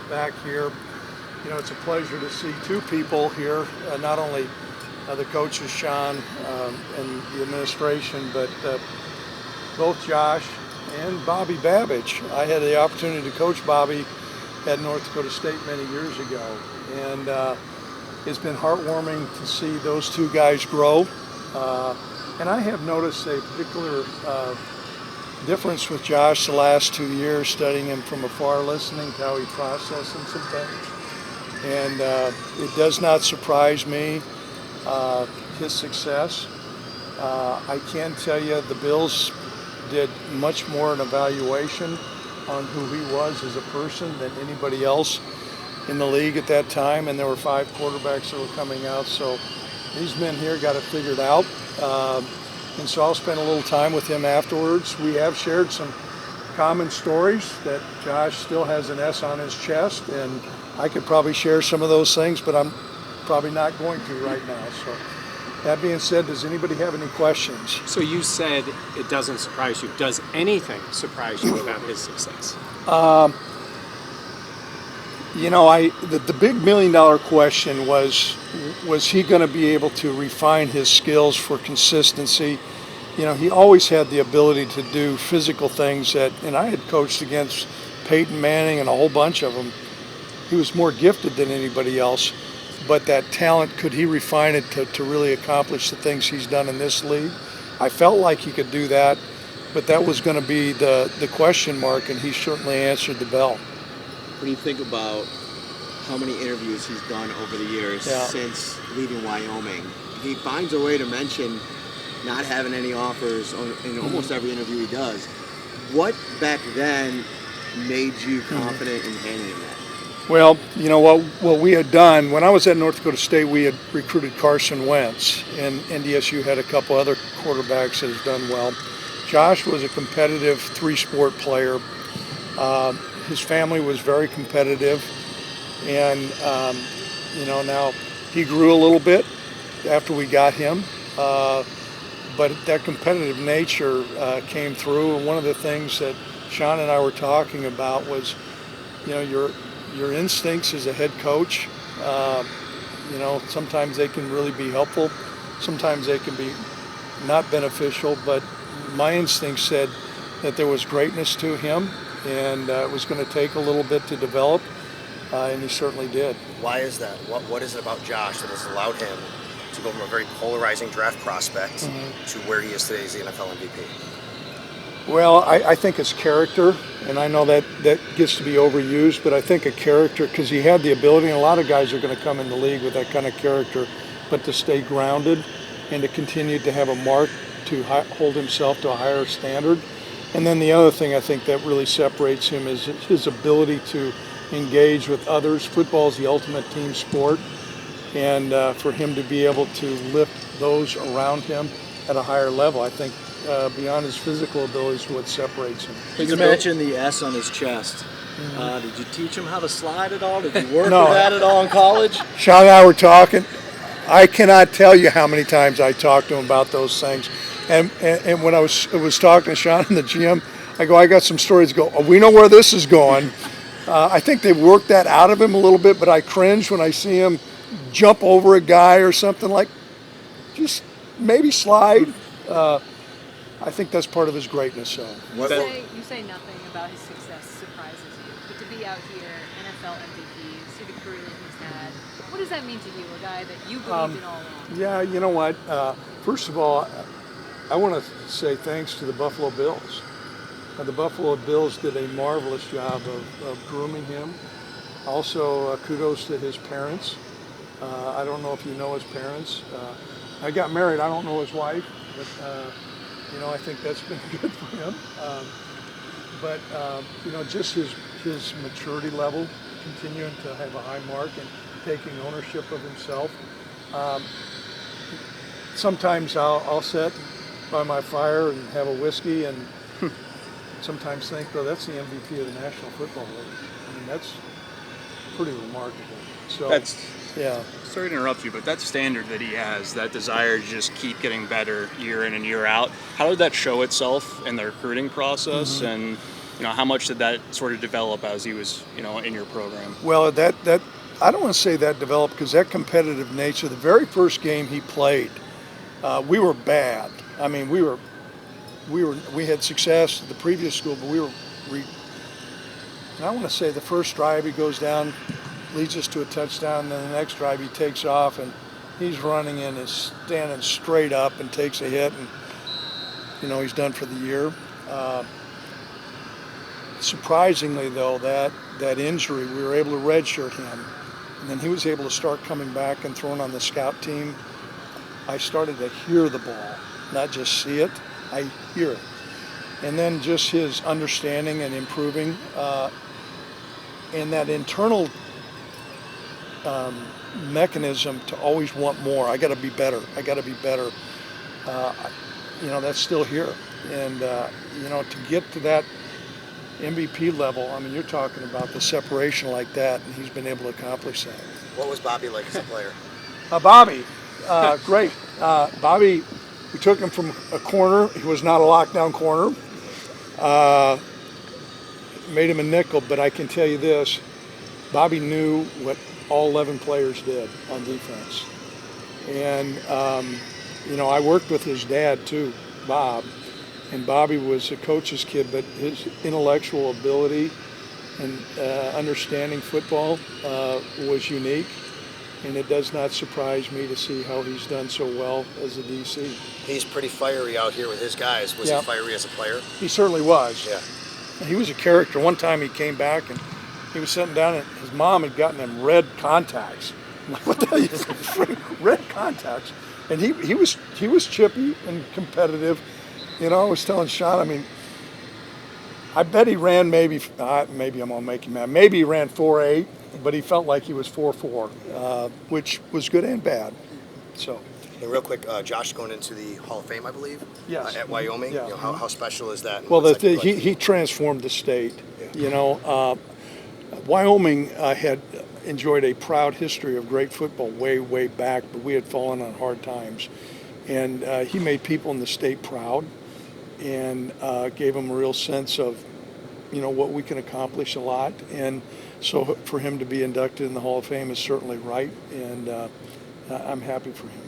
back here. You know, it's a pleasure to see two people here, not only the coaches, Sean, and the administration, but both Josh and Bobby Babich. I had the opportunity to coach Bobby at North Dakota State many years ago, and it's been heartwarming to see those two guys grow. And I have noticed a particular difference with Josh the last 2 years, studying him from afar, listening to how he processes some things. And it does not surprise me, his success. I can tell you the Bills did much more an evaluation on who he was as a person than anybody else in the league at that time, and there were 5 quarterbacks that were coming out, so these men here got it figured out. And so I'll spend a little time with him afterwards. We have shared some common stories that Josh still has an S on his chest, and I could probably share some of those things, but I'm probably not going to right now. So that being said, does anybody have any questions? So you said it doesn't surprise you. Does anything surprise you about his success? You know, the big $1 million question was he going to be able to refine his skills for consistency? You know, he always had the ability to do physical things and I had coached against Peyton Manning and a whole bunch of them. He was more gifted than anybody else, but that talent, could he refine it to really accomplish the things he's done in this league? I felt like he could do that, but that was going to be the question mark, and he certainly answered the bell. When you think about how many interviews he's done over the years since leaving Wyoming, he finds a way to mention not having any offers in almost every interview he does. What back then made you confident in handing him that? Well, you know, what we had done, when I was at North Dakota State, we had recruited Carson Wentz, and NDSU had a couple other quarterbacks that have done well. Josh was a competitive 3-sport player. His family was very competitive, and you know, now he grew a little bit after we got him, but that competitive nature came through. And one of the things that Sean and I were talking about was, you know, your instincts as a head coach. You know, sometimes they can really be helpful, sometimes they can be not beneficial. But my instinct said that there was greatness to him, and it was going to take a little bit to develop, and he certainly did. Why is that? What is it about Josh that has allowed him to go from a very polarizing draft prospect to where he is today as the NFL MVP? Well, I think it's character, and I know that gets to be overused, but I think a character, because he had the ability, and a lot of guys are going to come in the league with that kind of character, but to stay grounded and to continue to have a mark, to hold himself to a higher standard. And then the other thing I think that really separates him is his ability to engage with others. Football is the ultimate team sport, and for him to be able to lift those around him at a higher level, I think beyond his physical abilities, is what separates him. You mentioned the S on his chest. Did you teach him how to slide at all? Did you work No. with that at all in college? Sean and I were talking. I cannot tell you how many times I talked to him about those things. And when I was talking to Sean in the gym, I go, I got some stories to go, oh, we know where this is going. I think they worked that out of him a little bit, but I cringe when I see him jump over a guy or something, like just maybe slide. I think that's part of his greatness. So. You say nothing about his success surprises you, but to be out here, NFL MVP, see the career that he's had, what does that mean to you, a guy that you believed in all along? Yeah, you know what? First of all, I want to say thanks to the Buffalo Bills. The Buffalo Bills did a marvelous job of grooming him. Also, kudos to his parents. I don't know if you know his parents. I got married. I don't know his wife, but you know, I think that's been good for him. But you know, just his maturity level, continuing to have a high mark and taking ownership of himself. Sometimes I'll sit by my fire and have a whiskey and sometimes think, well, that's the MVP of the National Football League. I mean, that's pretty remarkable. So yeah. Sorry to interrupt you, but that standard that he has, that desire to just keep getting better year in and year out, how did that show itself in the recruiting process? And how much did that sort of develop as he was, in your program? Well, that I don't want to say that developed, because that competitive nature, the very first game he played, we were bad. I mean, we had success at the previous school, but and I want to say the first drive he goes down, leads us to a touchdown, and then the next drive he takes off, and he's running and is standing straight up and takes a hit, and he's done for the year. Surprisingly, though, that injury, we were able to redshirt him, and then he was able to start coming back and throwing on the scout team. I started to hear the ball, not just see it, I hear it. And then just his understanding and improving, and that internal mechanism to always want more. I got to be better. That's still here. And, to get to that MVP level, I mean, you're talking about the separation like that, and he's been able to accomplish that. What was Bobby like as a player? Bobby, great. Bobby, we took him from a corner. He was not a lockdown corner. Made him a nickel, but I can tell you this, Bobby knew what all 11 players did on defense. And, I worked with his dad too, Bob, and Bobby was a coach's kid, but his intellectual ability and understanding football was unique. And it does not surprise me to see how he's done so well as a DC. He's pretty fiery out here with his guys. Was he fiery as a player? He certainly was. Yeah. He was a character. One time he came back and he was sitting down and his mom had gotten him red contacts. I'm like, what the hell is this? Red contacts? And he was chippy and competitive. I was telling Sean, I mean, I bet he ran maybe I'm gonna make him mad. Maybe he ran 4.8, but he felt like he was 4.4, which was good and bad. So. And real quick, Josh going into the Hall of Fame, I believe. Yes. At Wyoming. Yeah. How special is that? Well, he transformed the state. Yeah. Wyoming had enjoyed a proud history of great football way back, but we had fallen on hard times, and he made people in the state proud, and gave them a real sense of, what we can accomplish a lot. And so for him to be inducted in the Hall of Fame is certainly right, and I'm happy for him.